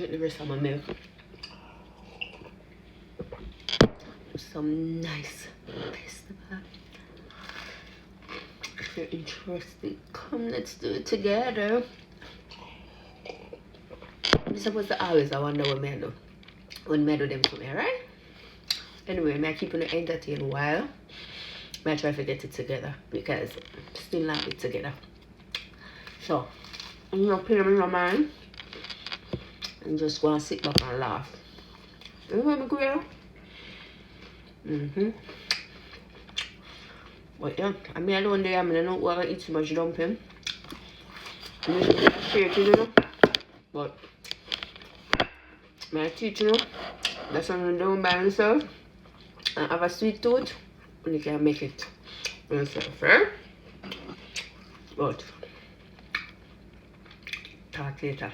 drink the rest of my milk. Some nice festival. If you're interested, come, let's do it together. I'm supposed to always I wonder what I do when I do them to me, right? Anyway, I keep on entertained while I try to get it together because still not it together. So I'm gonna put them in my mind and just go and sit back and laugh. You hear me, girl? But yeah, I'm alone there. I don't want to eat too much dumpling. I'm just you know. But my teach you know, that's what I'm doing by myself. And have a sweet tooth, and you can make it yourself, right? But talk later.